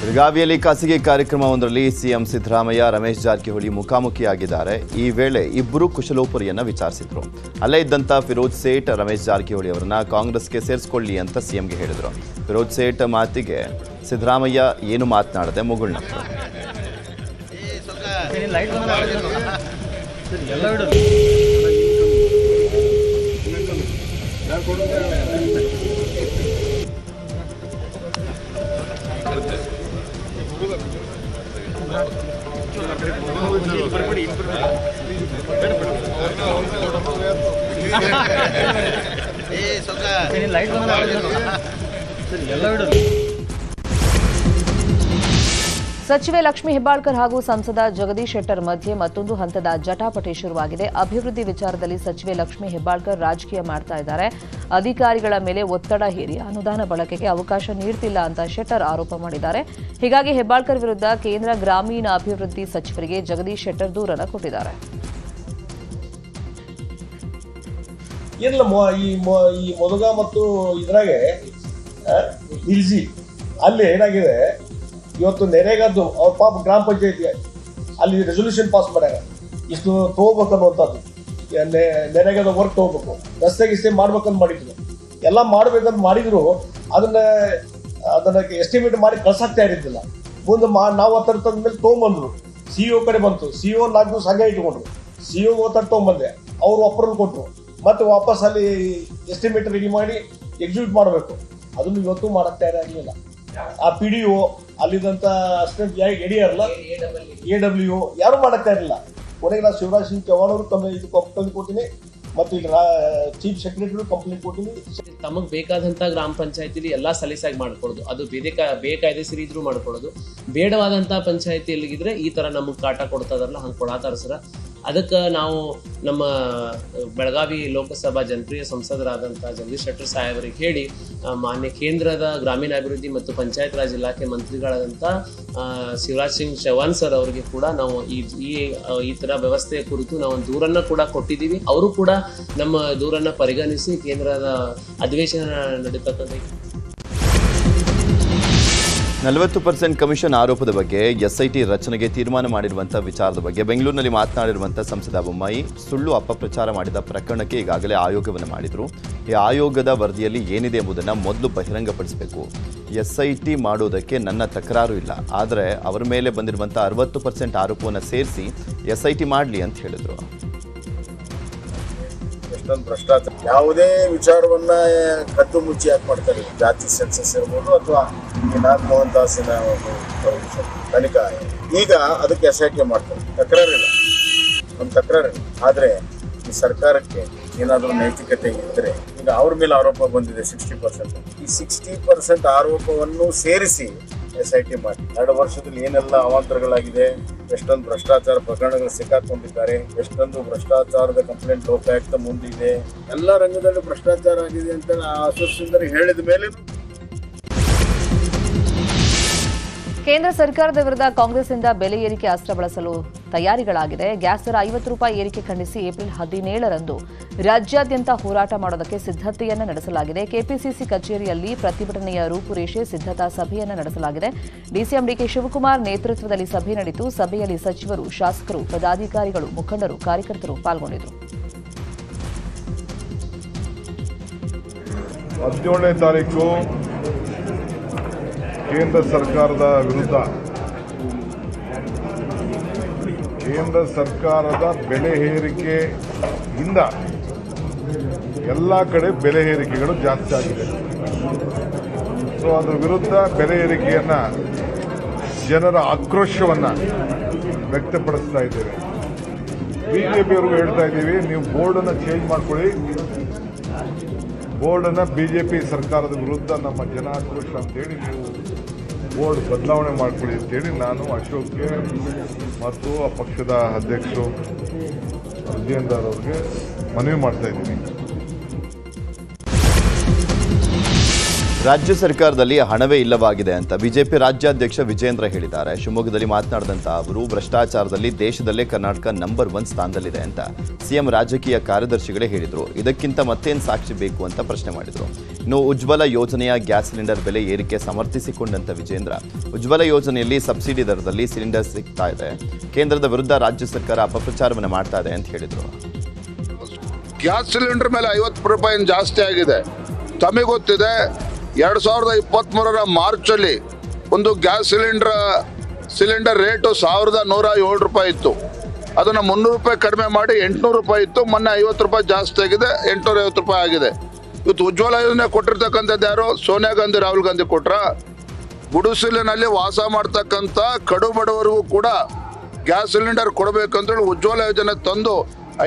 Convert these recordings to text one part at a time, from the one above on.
ಬೆಳಗಾವಿಯಲ್ಲಿ ಖಾಸಗಿ ಕಾರ್ಯಕ್ರಮವೊಂದರಲ್ಲಿ ಸಿಎಂ ಸಿದ್ದರಾಮಯ್ಯ ರಮೇಶ್ ಜಾರಕಿಹೊಳಿ ಮುಖಾಮುಖಿಯಾಗಿದ್ದಾರೆ. ಈ ವೇಳೆ ಇಬ್ಬರು ಕುಶಲೋಪರಿಯನ್ನ ವಿಚಾರಿಸಿದ್ರು. ಅಲ್ಲೇ ಇದ್ದಂತ ಫಿರೋಜ್ ಸೇಠ್ ರಮೇಶ್ ಜಾರಕಿಹೊಳಿ ಅವರನ್ನ ಕಾಂಗ್ರೆಸ್ಗೆ ಸೇರಿಸಿಕೊಳ್ಳಿ ಅಂತ ಸಿಎಂಗೆ ಹೇಳಿದ್ರು. ಫಿರೋಜ್ ಸೇಠ್ ಮಾತಿಗೆ ಸಿದ್ದರಾಮಯ್ಯ ಏನು ಮಾತನಾಡದೆ ಮುಗುಳ್ನಕ್ಕರು. ಸಚಿವೆ ಲಕ್ಷ್ಮೀ ಹೆಬ್ಬಾಳ್ಕರ್ ಹಾಗೂ ಸಂಸದ ಜಗದೀಶ್ ಶೆಟ್ಟರ್ ಮಧ್ಯೆ ಮತ್ತೊಂದು ಹಂತದ ಜಟಾಪಟಿ ಶುರುವಾಗಿದೆ. ಅಭಿವೃದ್ಧಿ ವಿಚಾರದಲ್ಲಿ ಸಚಿವೆ ಲಕ್ಷ್ಮೀ ಹೆಬ್ಬಾಳ್ಕರ್ ರಾಜಕೀಯ ಮಾಡ್ತಾ ಇದ್ದಾರೆ. ಅಧಿಕಾರಿಗಳ ಮೇಲೆ ಒತ್ತಡ ಹೇರಿ ಅನುದಾನ ಬಳಕೆಗೆ ಅವಕಾಶ ನೀಡುತ್ತಿಲ್ಲ ಅಂತ ಶೆಟ್ಟರ್ ಆರೋಪ ಮಾಡಿದ್ದಾರೆ. ಹೀಗಾಗಿ ಹೆಬ್ಬಾಳ್ಕರ್ ವಿರುದ್ಧ ಕೇಂದ್ರ ಗ್ರಾಮೀಣ ಅಭಿವೃದ್ಧಿ ಸಚಿವರಿಗೆ ಜಗದೀಶ್ ಶೆಟ್ಟರ್ ದೂರನ್ನು ಕೊಟ್ಟಿದ್ದಾರೆ. ಈ ಮೊದಗ ಮತ್ತು ಇದ್ರಾಗೆ ನಿಲ್ಸಿ ಅಲ್ಲಿ ಏನಾಗಿದೆ, ಇವತ್ತು ನೆರೆಗದ್ದು ಅವ್ರ ಪಾಪ ಗ್ರಾಮ ಪಂಚಾಯತಿ ಅಲ್ಲಿ ರೆಸೊಲ್ಯೂಷನ್ ಪಾಸ್ ಮಾಡ್ಯಾರ, ಇಷ್ಟು ತಗೋಬೇಕು ಅನ್ನುವಂಥದ್ದು, ನೆರೆಗದ ವರ್ಕ್ ತಗೋಬೇಕು, ರಸ್ತೆ ಗಿಸ್ತೆ ಮಾಡ್ಬೇಕಂತ ಮಾಡಿದ್ರು, ಎಲ್ಲ ಮಾಡ್ಬೇಕಂತ ಮಾಡಿದ್ರು ಅದನ್ನ ಎಸ್ಟಿಮೇಟ್ ಮಾಡಿ ಕಳ್ಸಾಕ್ತಾ ಇರಿದ್ದಿಲ್ಲ. ಮುಂದೆ ನಾವು ಒತ್ತಡ ಮೇಲೆ ತೊಗೊಂಬಂದ್ರು, ಸಿಇಒ ಕಡೆ ಬಂತು, ಸಿಇಒ 4 ದಿವಸ ಹಂಗೆ ಇಟ್ಕೊಂಡ್ರು, ಸಿಇಒ ಒತ್ತಡ ತೊಗೊಂಬಂದೆ, ಅವ್ರು ಅಪ್ರೂವಲ್ ಕೊಟ್ಟರು, ಮತ್ತೆ ವಾಪಸ್ ಅಲ್ಲಿ ಎಸ್ಟಿಮೇಟ್ ರೆಡಿ ಮಾಡಿ ಎಕ್ಸಿಕ್ಯೂಟ್ ಮಾಡಬೇಕು. ಅದನ್ನು ಇವತ್ತು ಮಾಡಕ್ ತಯಾರಾಗಲಿಲ್ಲ. ಆ PDO ಅಲ್ಲಿದ್ದಂತ ಅಸಿಸ್ಟೆಂಟ್ ಎಡಿಆರ್ಲ AW ಯಾರು ಮಾಡಕ್ತಾ ಇರಲಿಲ್ಲ. ಕೊನೆಗೆ ನಾನು ಶಿವರಾಜ್ ಸಿಂಗ್ ಚೌಹಾಣ್ ಅವರು ಕಂಪ್ಲೇಂಟ್ ಕೊಟ್ಟಿನಿ, ಮತ್ತು ಈಗ ಚೀಫ್ ಸೆಕ್ರೆಟರಿ ಕಂಪ್ಲೇಂಟ್ ಕೊಟ್ಟಿನಿ. ತಮಗೆ ಬೇಕಾದಂಥ ಗ್ರಾಮ ಪಂಚಾಯತಿಲಿ ಎಲ್ಲ ಸಲೀಸಾಗಿ ಮಾಡ್ಕೊಳ್ಳೋದು, ಅದು ಬೇಕಾಯ್ದೆ ಇದ್ರೂ ಮಾಡ್ಕೊಳ್ಳೋದು, ಬೇಡವಾದಂಥ ಪಂಚಾಯತಿಯಲ್ಲಿಗಿದ್ರೆ ಈ ಥರ ನಮಗೆ ಕಾಟ ಕೊಡ್ತದಾರಲ್ಲ ಹಂಗೆ ಕೊಡಾತಾರ ಸರ. ಅದಕ್ಕೆ ನಾವು ನಮ್ಮ ಬೆಳಗಾವಿ ಲೋಕಸಭಾ ಜನಪ್ರಿಯ ಸಂಸದರಾದಂಥ ಜಗದೀಶ್ ಶೆಟ್ಟರ್ ಸಾಹೇಬರಿಗೆ ಹೇಳಿ ಮಾನ್ಯ ಕೇಂದ್ರದ ಗ್ರಾಮೀಣಾಭಿವೃದ್ಧಿ ಮತ್ತು ಪಂಚಾಯತ್ ರಾಜ್ ಇಲಾಖೆ ಮಂತ್ರಿಗಳಾದಂಥ ಶಿವರಾಜ್ ಸಿಂಗ್ ಚೌಹಾಣ್ ಸರ್ ಅವರಿಗೆ ಕೂಡ ನಾವು ಈ ಥರ ವ್ಯವಸ್ಥೆಯ ಕುರಿತು ನಾವು ಒಂದು ದೂರನ್ನು ಕೂಡ ಕೊಟ್ಟಿದ್ದೀವಿ. ಅವರು ಕೂಡ ನಮ್ಮ ದೂರನ್ನು ಪರಿಗಣಿಸಿ ಕೇಂದ್ರದ ಅಧಿವೇಶನ ನಡೀತಕ್ಕಂಥ 40% ಕಮಿಷನ್ ಆರೋಪದ ಬಗ್ಗೆ SIT ರಚನೆಗೆ ತೀರ್ಮಾನ ಮಾಡಿರುವಂಥ ವಿಚಾರದ ಬಗ್ಗೆ ಬೆಂಗಳೂರಿನಲ್ಲಿ ಮಾತನಾಡಿರುವಂಥ ಸಂಸದ ಬೊಮ್ಮಾಯಿ ಸುಳ್ಳು ಅಪಪ್ರಚಾರ ಮಾಡಿದ ಪ್ರಕರಣಕ್ಕೆ ಈಗಾಗಲೇ ಆಯೋಗವನ್ನು ಮಾಡಿದರು. ಈ ಆಯೋಗದ ವರದಿಯಲ್ಲಿ ಏನಿದೆ ಎಂಬುದನ್ನು ಮೊದಲು ಬಹಿರಂಗಪಡಿಸಬೇಕು. SIT ಮಾಡೋದಕ್ಕೆ ನನ್ನ ತಕರಾರು ಇಲ್ಲ, ಆದರೆ ಅವರ ಮೇಲೆ ಬಂದಿರುವಂಥ 60% ಆರೋಪವನ್ನು ಸೇರಿಸಿ SIT ಮಾಡಲಿ ಅಂತ ಹೇಳಿದರು. ಭ್ರಷ್ಟಾಚಾರ ಯಾವುದೇ ವಿಚಾರವನ್ನ ಕದ್ದು ಮುಚ್ಚಿ ಯಾಕೆ ಮಾಡ್ತಾರೆ? ಜಾತಿ ಸೆನ್ಸಸ್ ಇರ್ಬೋದು ಅಥವಾ ನಾಗ್ ಮೋಹನ್ ದಾಸಿನ ತನಿಖಾ, ಈಗ ಅದಕ್ಕೆ SIT ಮಾಡ್ತಾರೆ. ತಕರಾರಿಲ್ಲ, ನಮ್ಮ ತಕರಾರಿಲ್ಲ. ಆದರೆ ಈ ಸರ್ಕಾರಕ್ಕೆ ಏನಾದರೂ ನೈತಿಕತೆ ಇದ್ದರೆ, ಈಗ ಅವ್ರ ಮೇಲೆ ಆರೋಪ ಬಂದಿದೆ 60%, ಈ 60% ಆರೋಪವನ್ನು ಸೇರಿಸಿ SIT ಮಾಡಿ. 2 ವರ್ಷದಲ್ಲಿ ಏನೆಲ್ಲ ಅವಾಂತರಗಳಾಗಿದೆ, ಎಷ್ಟೊಂದು ಭ್ರಷ್ಟಾಚಾರ ಪ್ರಕರಣಗಳು ಸಿಕ್ಕಾಕೊಂಡಿದ್ದಾರೆ, ಎಷ್ಟೊಂದು ಭ್ರಷ್ಟಾಚಾರದ ಕಂಪ್ಲೇಂಟ್ ಲೋಕಾಯುಕ್ತ ಮುಂದಿದೆ, ಎಲ್ಲ ರಂಗದಲ್ಲೂ ಭ್ರಷ್ಟಾಚಾರ ಆಗಿದೆ ಅಂತ ಆಶ್ವಾಸನೆ ಹೇಳಿದ ಮೇಲೆ ಕೇಂದ್ರ ಸರ್ಕಾರದ ವಿರುದ್ಧ ಕಾಂಗ್ರೆಸ್ನಿಂದ ಬೆಲೆ ಏರಿಕೆ ಅಸ್ತ್ರ ಬಳಸಲು ತಯಾರಿಗಳಾಗಿದೆ. ಗ್ಯಾಸ್ ದರ 50 ರೂಪಾಯಿ ಏರಿಕೆ ಖಂಡಿಸಿ ಏಪ್ರಿಲ್ 17ರಂದು ರಾಜ್ಯಾದ್ಯಂತ ಹೋರಾಟ ಮಾಡೋದಕ್ಕೆ ಸಿದ್ಧತೆಯನ್ನು ನಡೆಸಲಾಗಿದೆ. ಕೆಪಿಸಿಸಿ ಕಚೇರಿಯಲ್ಲಿ ಪ್ರತಿಭಟನೆಯ ರೂಪುರೇಷೆ ಸಿದ್ಧತಾ ಸಭೆಯನ್ನು ನಡೆಸಲಾಗಿದೆ. ಡಿಸಿಎಂ DK ಶಿವಕುಮಾರ್ ನೇತೃತ್ವದಲ್ಲಿ ಸಭೆ ನಡೆಯಿತು. ಸಭೆಯಲ್ಲಿ ಸಚಿವರು, ಶಾಸಕರು, ಪದಾಧಿಕಾರಿಗಳು, ಮುಖಂಡರು, ಕಾರ್ಯಕರ್ತರು ಪಾಲ್ಗೊಂಡಿದ್ದರು. 17ನೇ ತಾರೀಕು ಕೇಂದ್ರ ಸರ್ಕಾರದ ವಿರುದ್ಧ, ಕೇಂದ್ರ ಸರ್ಕಾರದ ಬೆಲೆ ಏರಿಕೆಯಿಂದ ಎಲ್ಲ ಕಡೆ ಬೆಲೆ ಏರಿಕೆಗಳು ಜಾಸ್ತಿ ಆಗಿದೆ. ಸೊ ಅದರ ವಿರುದ್ಧ ಬೆಲೆ ಏರಿಕೆಯನ್ನ ಜನರ ಆಕ್ರೋಶವನ್ನ ವ್ಯಕ್ತಪಡಿಸ್ತಾ ಇದ್ದೇವೆ. ಬಿಜೆಪಿಯವ್ರಿಗೂ ಹೇಳ್ತಾ ಇದ್ದೀವಿ, ನೀವು ಬೋರ್ಡನ್ನು ಚೇಂಜ್ ಮಾಡ್ಕೊಳ್ಳಿ, ಬೋರ್ಡನ್ನು ಬಿಜೆಪಿ ಸರ್ಕಾರದ ವಿರುದ್ಧ ನಮ್ಮ ಜನ ಆಕ್ರೋಶ ಅಂತೇಳಿ ನೀವು ಬೋರ್ಡ್ ಬದಲಾವಣೆ ಮಾಡ್ಕೊಳ್ಳಿ ಅಂತೇಳಿ ನಾನು ಅಶೋಕ್ಗೆ ಮತ್ತು ಆ ಪಕ್ಷದ ಅಧ್ಯಕ್ಷರು ವಿಜೇಂದರ್ ಅವ್ರಿಗೆ ಮನವಿ ಮಾಡ್ತಾ ಇದ್ದೀನಿ. ರಾಜ್ಯ ಸರ್ಕಾರದಲ್ಲಿ ಹಣವೇ ಇಲ್ಲವಾಗಿದೆ ಅಂತ ಬಿಜೆಪಿ ರಾಜ್ಯಾಧ್ಯಕ್ಷ ವಿಜೇಂದ್ರ ಹೇಳಿದ್ದಾರೆ. ಶಿವಮೊಗ್ಗದಲ್ಲಿ ಮಾತನಾಡಿದಂಥ ಅವರು ಭ್ರಷ್ಟಾಚಾರದಲ್ಲಿ ದೇಶದಲ್ಲೇ ಕರ್ನಾಟಕ ನಂಬರ್ 1 ಸ್ಥಾನದಲ್ಲಿದೆ ಅಂತ ಸಿಎಂ ರಾಜಕೀಯ ಕಾರ್ಯದರ್ಶಿಗಳೇ ಹೇಳಿದರು. ಇದಕ್ಕಿಂತ ಮತ್ತೇನು ಸಾಕ್ಷಿ ಬೇಕು ಅಂತ ಪ್ರಶ್ನೆ ಮಾಡಿದರು. ಇನ್ನು ಉಜ್ವಲ ಯೋಜನೆಯ ಗ್ಯಾಸ್ ಸಿಲಿಂಡರ್ ಬೆಲೆ ಏರಿಕೆ ಸಮರ್ಥಿಸಿಕೊಂಡಂತ ವಿಜೇಂದ್ರ, ಉಜ್ವಲ ಯೋಜನೆಯಲ್ಲಿ ಸಬ್ಸಿಡಿ ದರದಲ್ಲಿ ಸಿಲಿಂಡರ್ ಸಿಗ್ತಾ ಇದೆ, ಕೇಂದ್ರದ ವಿರುದ್ಧ ರಾಜ್ಯ ಸರ್ಕಾರ ಅಪಪ್ರಚಾರವನ್ನು ಮಾಡ್ತಾ ಇದೆ ಅಂತ ಹೇಳಿದರು. ಗ್ಯಾಸ್ ಸಿಲಿಂಡರ್ ಮೇಲೆ 50 ರೂಪಾಯಿ ಜಾಸ್ತಿ ಆಗಿದೆ. ತಮಗೆ ಗೊತ್ತಿದೆ, 2023 ಮಾರ್ಚಲ್ಲಿ ಒಂದು ಗ್ಯಾಸ್ ಸಿಲಿಂಡರ್ ರೇಟು 1107 ರೂಪಾಯಿ ಇತ್ತು. ಅದನ್ನು 300 ರೂಪಾಯಿ ಕಡಿಮೆ ಮಾಡಿ 800 ರೂಪಾಯಿ ಇತ್ತು. ಮೊನ್ನೆ 50 ರೂಪಾಯಿ ಜಾಸ್ತಿ ಆಗಿದೆ, 850 ರೂಪಾಯಿ ಆಗಿದೆ. ಇವತ್ತು ಉಜ್ವಲ ಯೋಜನೆ ಕೊಟ್ಟಿರ್ತಕ್ಕಂಥದ್ದು ಯಾರು? ಸೋನಿಯಾ ಗಾಂಧಿ, ರಾಹುಲ್ ಗಾಂಧಿ ಕೊಟ್ರ. ಗುಡಿಸಲಿನಲ್ಲಿ ವಾಸ ಮಾಡ್ತಕ್ಕಂಥ ಕಡು ಬಡವರಿಗೂ ಕೂಡ ಗ್ಯಾಸ್ ಸಿಲಿಂಡರ್ ಕೊಡಬೇಕಂತೇಳಿ ಉಜ್ವಲ ಯೋಜನೆ ತಂದು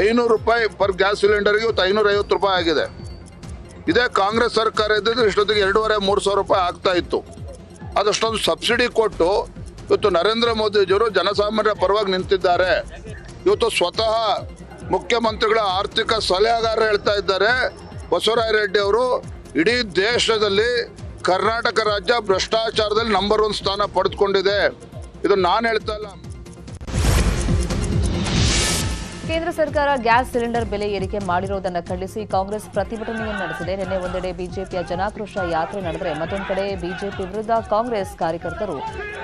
500 ರೂಪಾಯಿ ಪರ್ ಗ್ಯಾಸ್ ಸಿಲಿಂಡರ್ಗೆ ಇವತ್ತು 550 ರೂಪಾಯಿ ಆಗಿದೆ. ಇದೇ ಕಾಂಗ್ರೆಸ್ ಸರ್ಕಾರ ಇದ್ದಿದ್ರೆ ಇಷ್ಟೊತ್ತಿಗೆ 2,500-3 ಸಾವಿರ ರೂಪಾಯಿ ಆಗ್ತಾ ಇತ್ತು. ಅದಷ್ಟೊಂದು ಸಬ್ಸಿಡಿ ಕೊಟ್ಟು ಇವತ್ತು ನರೇಂದ್ರ ಮೋದಿಜಿಯವರು ಜನಸಾಮಾನ್ಯರ ಪರವಾಗಿ ನಿಂತಿದ್ದಾರೆ. ಇವತ್ತು ಸ್ವತಃ ಮುಖ್ಯಮಂತ್ರಿಗಳ ಆರ್ಥಿಕ ಸಲಹೆಗಾರ ಹೇಳ್ತಾ ಇದ್ದಾರೆ, ಬಸವರಾಜ ರೆಡ್ಡಿ ಅವರು, ಇಡೀ ದೇಶದಲ್ಲಿ ಕರ್ನಾಟಕ ರಾಜ್ಯ ಭ್ರಷ್ಟಾಚಾರದಲ್ಲಿ ನಂಬರ್ 1 ಸ್ಥಾನ ಪಡೆದುಕೊಂಡಿದೆ. ಇದು ನಾನು ಹೇಳ್ತಾ ಇಲ್ಲ. ಕೇಂದ್ರ ಸರ್ಕಾರ ಗ್ಯಾಸ್ ಸಿಲಿಂಡರ್ ಬೆಲೆ ಏರಿಕೆ ಮಾಡಿರುವುದನ್ನು ಖಂಡಿಸಿ ಕಾಂಗ್ರೆಸ್ ಪ್ರತಿಭಟನೆಯನ್ನು ನಡೆಸಿದೆ. ನಿನ್ನೆ ಒಂದೆಡೆ ಬಿಜೆಪಿಯ ಜನಾಕ್ರೋಶ ಯಾತ್ರೆ ನಡೆದರೆ ಮತ್ತೊಂದು ಕಡೆ ಬಿಜೆಪಿ ವಿರುದ್ಧ ಕಾಂಗ್ರೆಸ್ ಕಾರ್ಯಕರ್ತರು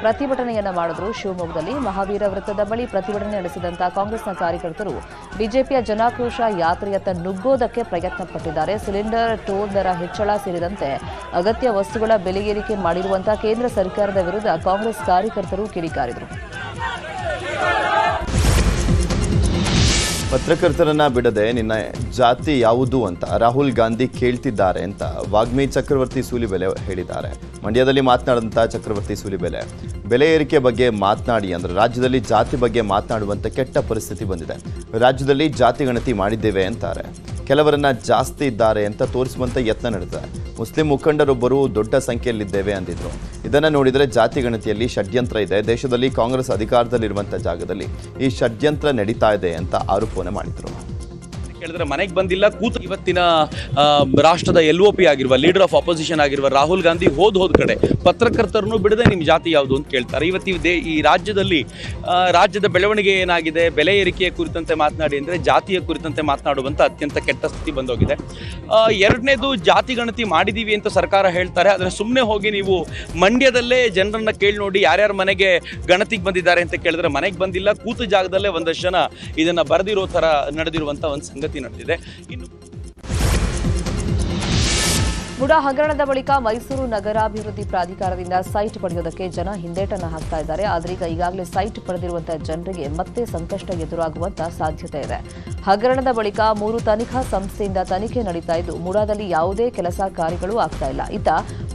ಪ್ರತಿಭಟನೆಯನ್ನ ಮಾಡಿದ್ರು. ಶಿವಮೊಗ್ಗದಲ್ಲಿ ಮಹಾವೀರ ವೃತ್ತದ ಬಳಿ ಪ್ರತಿಭಟನೆ ನಡೆಸಿದಂತಹ ಕಾಂಗ್ರೆಸ್ನ ಕಾರ್ಯಕರ್ತರು ಬಿಜೆಪಿಯ ಜನಾಕ್ರೋಶ ಯಾತ್ರೆಯತ್ತ ನುಗ್ಗೋದಕ್ಕೆ ಪ್ರಯತ್ನ ಪಟ್ಟಿದ್ದಾರೆ. ಸಿಲಿಂಡರ್ ಟೋಲ್ ದರ ಹೆಚ್ಚಳ ಸೇರಿದಂತೆ ಅಗತ್ಯ ವಸ್ತುಗಳ ಬೆಲೆ ಏರಿಕೆ ಮಾಡಿರುವಂತಹ ಕೇಂದ್ರ ಸರ್ಕಾರದ ವಿರುದ್ಧ ಕಾಂಗ್ರೆಸ್ ಕಾರ್ಯಕರ್ತರು ಕಿಡಿಕಾರಿದರು. ಪತ್ರಕರ್ತರನ್ನ ಬಿಡದೆ ನಿನ್ನ ಜಾತಿ ಯಾವುದು ಅಂತ ರಾಹುಲ್ ಗಾಂಧಿ ಕೇಳ್ತಿದ್ದಾರೆ ಅಂತ ವಾಗ್ಮಿ ಚಕ್ರವರ್ತಿ ಸೂಲಿಬೆಲೆ ಹೇಳಿದ್ದಾರೆ. ಮಂಡ್ಯದಲ್ಲಿ ಮಾತನಾಡಿದಂಥ ಚಕ್ರವರ್ತಿ ಸೂಲಿಬೆಲೆ, ಬೆಲೆ ಏರಿಕೆ ಬಗ್ಗೆ ಮಾತನಾಡಿ ಅಂದರೆ ರಾಜ್ಯದಲ್ಲಿ ಜಾತಿ ಬಗ್ಗೆ ಮಾತನಾಡುವಂಥ ಕೆಟ್ಟ ಪರಿಸ್ಥಿತಿ ಬಂದಿದೆ. ರಾಜ್ಯದಲ್ಲಿ ಜಾತಿ ಗಣತಿ ಮಾಡಿದ್ದೇವೆ ಅಂತಾರೆ. ಕೆಲವರನ್ನ ಜಾಸ್ತಿ ಇದ್ದಾರೆ ಅಂತ ತೋರಿಸುವಂಥ ಯತ್ನ ನಡೆದಿದೆ. ಮುಸ್ಲಿಂ ಮುಖಂಡರೊಬ್ಬರು ದೊಡ್ಡ ಸಂಖ್ಯೆಯಲ್ಲಿದ್ದೇವೆ ಅಂದಿದ್ರು. ಇದನ್ನು ನೋಡಿದರೆ ಜಾತಿ ಗಣತಿಯಲ್ಲಿ ಷಡ್ಯಂತ್ರ ಇದೆ. ದೇಶದಲ್ಲಿ ಕಾಂಗ್ರೆಸ್ ಅಧಿಕಾರದಲ್ಲಿರುವಂಥ ಜಾಗದಲ್ಲಿ ಈ ಷಡ್ಯಂತ್ರ ನಡೀತಾ ಇದೆ ಅಂತ ಆರೋಪವನ್ನು ಮಾಡಿದರು. ಕೇಳಿದ್ರೆ ಮನೆಗೆ ಬಂದಿಲ್ಲ ಕೂತು ಇವತ್ತಿನ ರಾಷ್ಟ್ರದ LOP ಆಗಿರುವ ಲೀಡರ್ ಆಫ್ ಅಪೋಸಿಷನ್ ಆಗಿರುವ ರಾಹುಲ್ ಗಾಂಧಿ ಹೋದ ಕಡೆ ಪತ್ರಕರ್ತರನ್ನು ಬಿಡದೆ ನಿಮ್ಮ ಜಾತಿ ಯಾವುದು ಅಂತ ಕೇಳ್ತಾರೆ. ಇವತ್ತು ಈ ರಾಜ್ಯದಲ್ಲಿ ರಾಜ್ಯದ ಬೆಳವಣಿಗೆ ಏನಾಗಿದೆ, ಬೆಲೆ ಏರಿಕೆಯ ಕುರಿತಂತೆ ಮಾತನಾಡಿ ಅಂದರೆ ಜಾತಿಯ ಕುರಿತಂತೆ ಮಾತನಾಡುವಂಥ ಅತ್ಯಂತ ಕೆಟ್ಟ ಸ್ಥಿತಿ ಬಂದೋಗಿದೆ. ಎರಡನೇದು, ಜಾತಿ ಗಣತಿ ಮಾಡಿದ್ದೀವಿ ಅಂತ ಸರ್ಕಾರ ಹೇಳ್ತಾರೆ, ಆದರೆ ಸುಮ್ಮನೆ ಹೋಗಿ ನೀವು ಮಂಡ್ಯದಲ್ಲೇ ಜನರನ್ನ ಕೇಳಿ ನೋಡಿ ಯಾರ್ಯಾರ ಮನೆಗೆ ಗಣತಿಗೆ ಬಂದಿದ್ದಾರೆ ಅಂತ ಕೇಳಿದ್ರೆ ಮನೆಗೆ ಬಂದಿಲ್ಲ, ಕೂತು ಜಾಗದಲ್ಲೇ ಒಂದಷ್ಟು ಜನ ಇದನ್ನು ಬರೆದಿರೋ ಥರ ನಡೆದಿರುವಂಥ ಒಂದು ಸಂಗತಿ ನಡೆದಿದೆ. ಇನ್ನು ಮುಡಾ ಹಗರಣದ ಬಳಿಕ ಮೈಸೂರು ನಗರಾಭಿವೃದ್ಧಿ ಪ್ರಾಧಿಕಾರದಿಂದ ಸೈಟ್ ಪಡೆಯೋದಕ್ಕೆ ಜನ ಹಿಂದೇಟನ್ನು ಹಾಕ್ತಾ ಇದ್ದಾರೆ. ಆದರೆ ಈಗಾಗಲೇ ಸೈಟ್ ಪಡೆದಿರುವಂತಹ ಜನರಿಗೆ ಮತ್ತೆ ಸಂಕಷ್ಟ ಎದುರಾಗುವಂತ ಸಾಧ್ಯತೆ ಇದೆ. ಹಗರಣದ ಬಳಿಕ 3 ತನಿಖಾ ಸಂಸ್ಥೆಯಿಂದ ತನಿಖೆ ನಡೀತಾ ಇದ್ದು ಮುಡಾದಲ್ಲಿ ಯಾವುದೇ ಕೆಲಸ ಕಾರ್ಯಗಳು ಆಗ್ತಾ ಇಲ್ಲ. ಇತ್ತ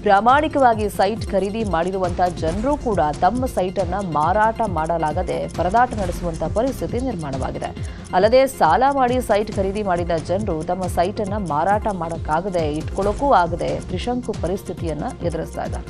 ಪ್ರಾಮಾಣಿಕವಾಗಿ ಸೈಟ್ ಖರೀದಿ ಮಾಡಿರುವಂತಹ ಜನರು ಕೂಡ ತಮ್ಮ ಸೈಟ್ ಅನ್ನ ಮಾರಾಟ ಮಾಡಲಾಗದೆ ಪರದಾಟ ನಡೆಸುವಂತಹ ಪರಿಸ್ಥಿತಿ ನಿರ್ಮಾಣವಾಗಿದೆ. ಅಲ್ಲದೆ ಸಾಲ ಮಾಡಿ ಸೈಟ್ ಖರೀದಿ ಮಾಡಿದ ಜನರು ತಮ್ಮ ಸೈಟ್ ಅನ್ನ ಮಾರಾಟ ಮಾಡೋಕ್ಕಾಗದೆ ಇಟ್ಕೊಳ್ಳೋಕ್ಕೂ ಆಗದೆ ತ್ರಿಶಂಕು ಪರಿಸ್ಥಿತಿಯನ್ನ ಎದುರಿಸ್ತಾ ಇದ್ದಾರೆ.